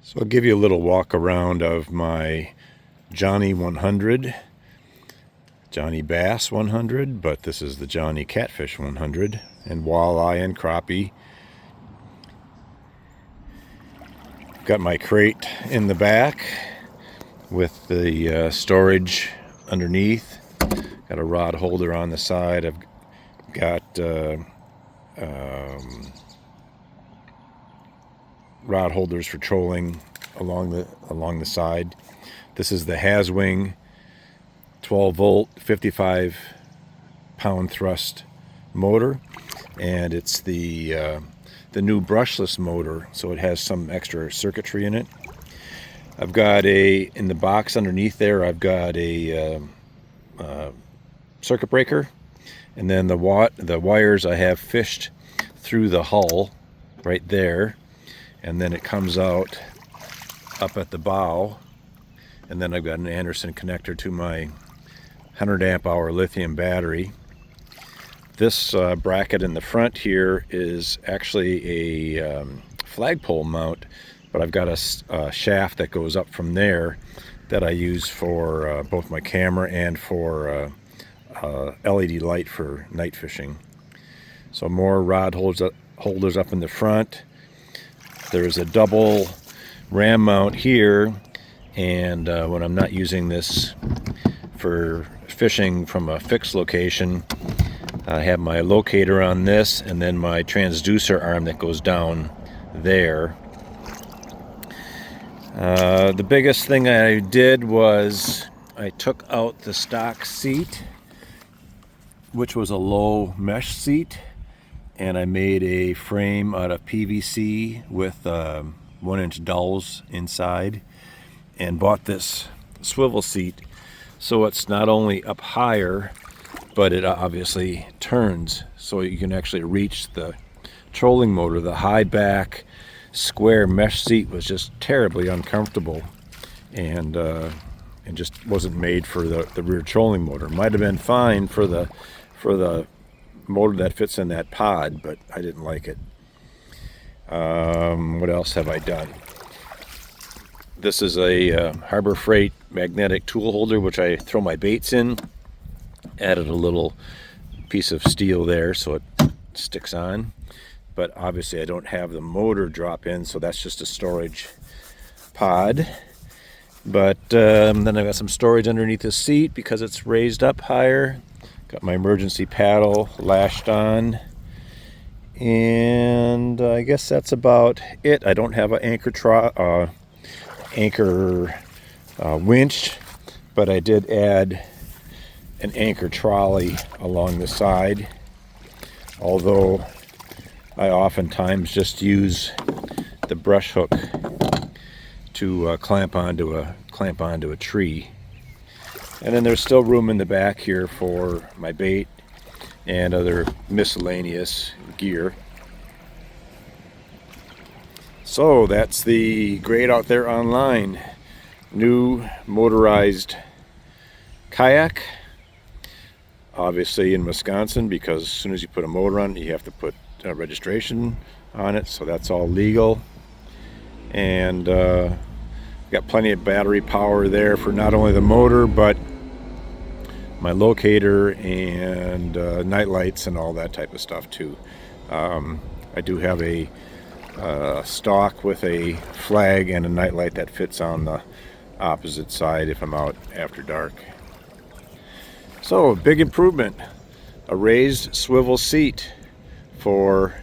So I'll give you a little walk around of my Jonny 100, Jonny Bass 100, but this is the Jonny Catfish 100, and walleye and crappie. Got my crate in the back with the storage underneath. Got a rod holder on the side. I've got rod holders for trolling along the side. This is the Haswing 12 volt 55 pound thrust motor, and it's the new brushless motor, so it has some extra circuitry in it. I've got in the box underneath there, I've got a circuit breaker, and then the wires I have fished through the hull right there, and then it comes out up at the bow, and then I've got an Anderson connector to my 100 amp hour lithium battery. This bracket in the front here is actually a flagpole mount, but I've got a shaft that goes up from there that I use for both my camera and for LED light for night fishing. So more rod holders up in the front. There's a double ram mount here, and when I'm not using this for fishing from a fixed location, I have my locator on this, and then my transducer arm that goes down there. The biggest thing I did was I took out the stock seat, which was a low mesh seat, and I made a frame out of PVC with 1-inch dowels inside, and bought this swivel seat so it's not only up higher, but it obviously turns so you can actually reach the trolling motor. The high back square mesh seat was just terribly uncomfortable, and just wasn't made for the rear trolling motor. Might have been fine for the motor that fits in that pod, but I didn't like it. What else have I done? This is a Harbor Freight magnetic tool holder, which I throw my baits in. Added a little piece of steel there so it sticks on, but obviously I don't have the motor drop in, so that's just a storage pod. But then I've got some storage underneath the seat because it's raised up higher. Got my emergency paddle lashed on, and I guess that's about it. I don't have an anchor winch, but I did add an anchor trolley along the side, although I oftentimes just use the brush hook to clamp onto a tree. And then there's still room in the back here for my bait and other miscellaneous gear. So that's the Great Out There Online new motorized kayak. Obviously in Wisconsin, because as soon as you put a motor on it, you have to put registration on it, so that's all legal. And got plenty of battery power there for not only the motor, but my locator and night lights and all that type of stuff too. I do have a stalk with a flag and a night light that fits on the opposite side if I'm out after dark. So a big improvement, a raised swivel seat for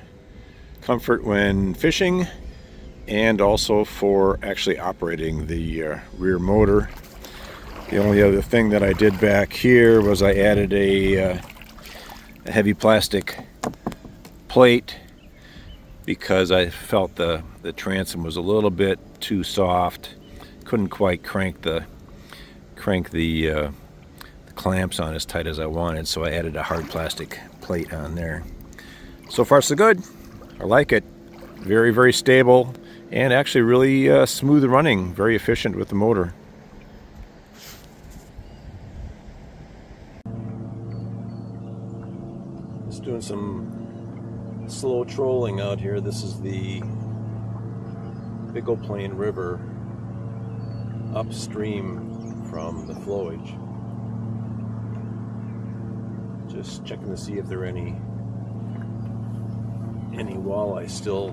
comfort when fishing, and also for actually operating the rear motor. The only other thing that I did back here was I added a heavy plastic plate because I felt the transom was a little bit too soft. Couldn't quite crank the clamps on as tight as I wanted, so I added a hard plastic plate on there. So far so good. I like it. Very, very stable, and actually really smooth running, very efficient with the motor. Just doing some slow trolling out here. This is the Big Old Plain River upstream from the flowage. Just checking to see if there are any walleye still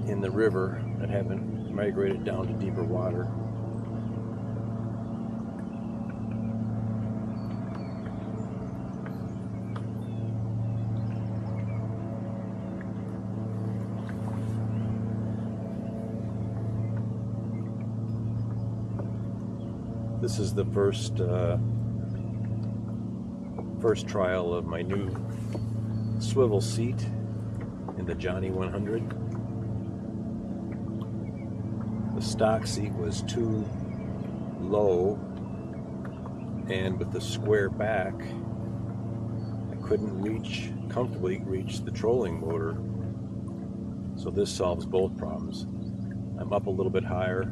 in the river that haven't migrated down to deeper water. This is the first trial of my new swivel seat in the Jonny 100. The stock seat was too low, and with the square back, I couldn't comfortably reach the trolling motor. So this solves both problems. I'm up a little bit higher,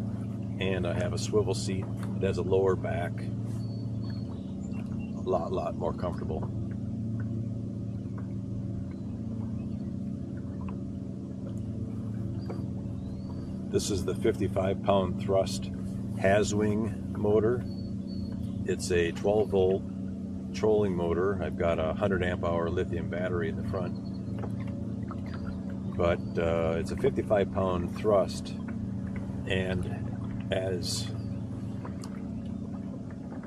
and I have a swivel seat that has a lower back. A lot more comfortable. This is the 55-pound thrust Haswing motor. It's a 12-volt trolling motor. I've got a 100 amp hour lithium battery in the front, but it's a 55-pound thrust, and as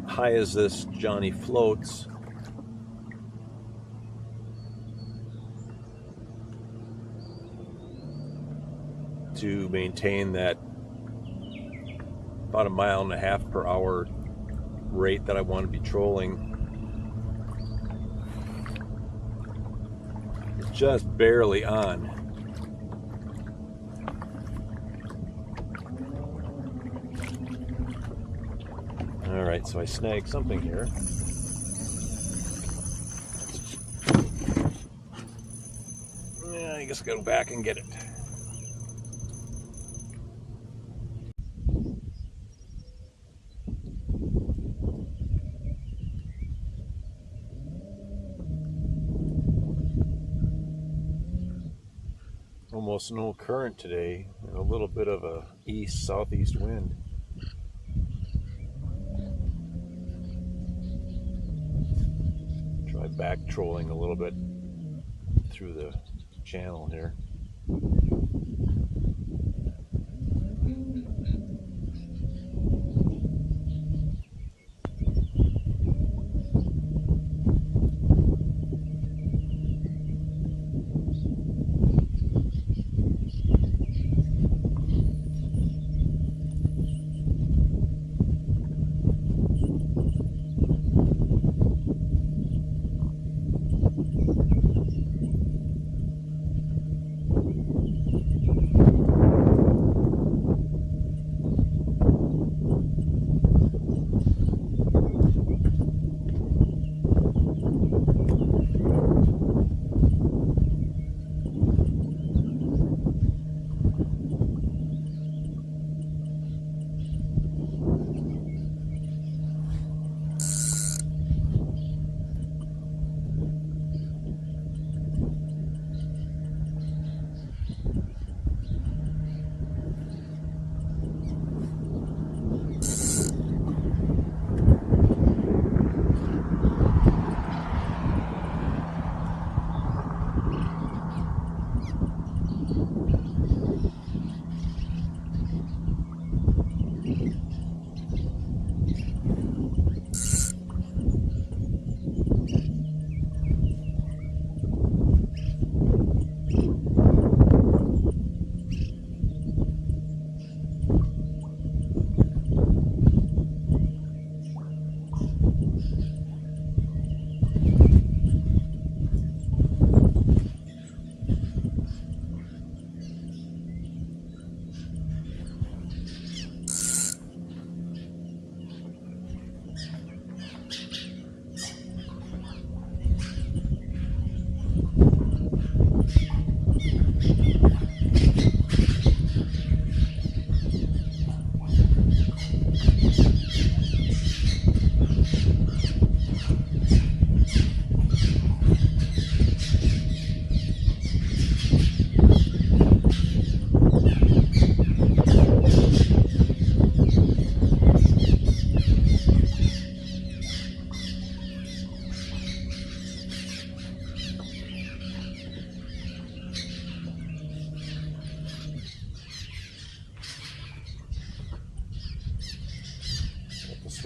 high as this Jonny floats, to maintain that about 1.5 miles per hour rate that I want to be trolling, it's just barely on. Alright, so I snagged something here. Yeah, I guess I'll go back and get it. Almost no current today, and a little bit of a east-southeast wind. Try back trolling a little bit through the channel here.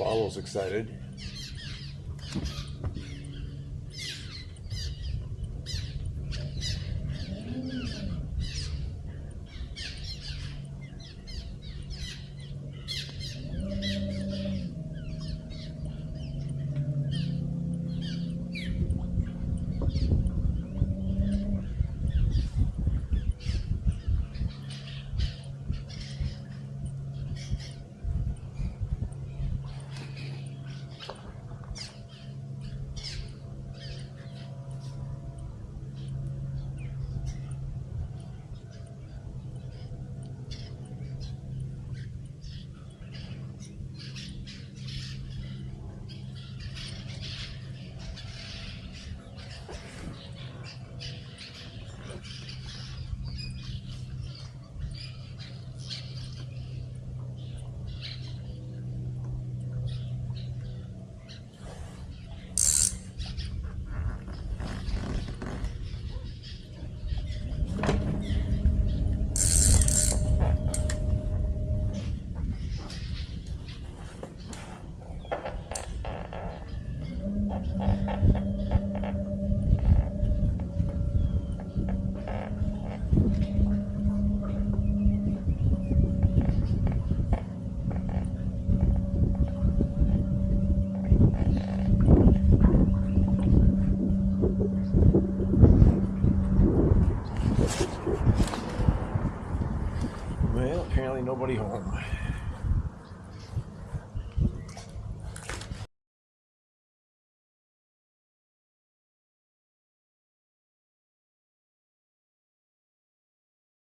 Swallow's excited. Well, apparently nobody home.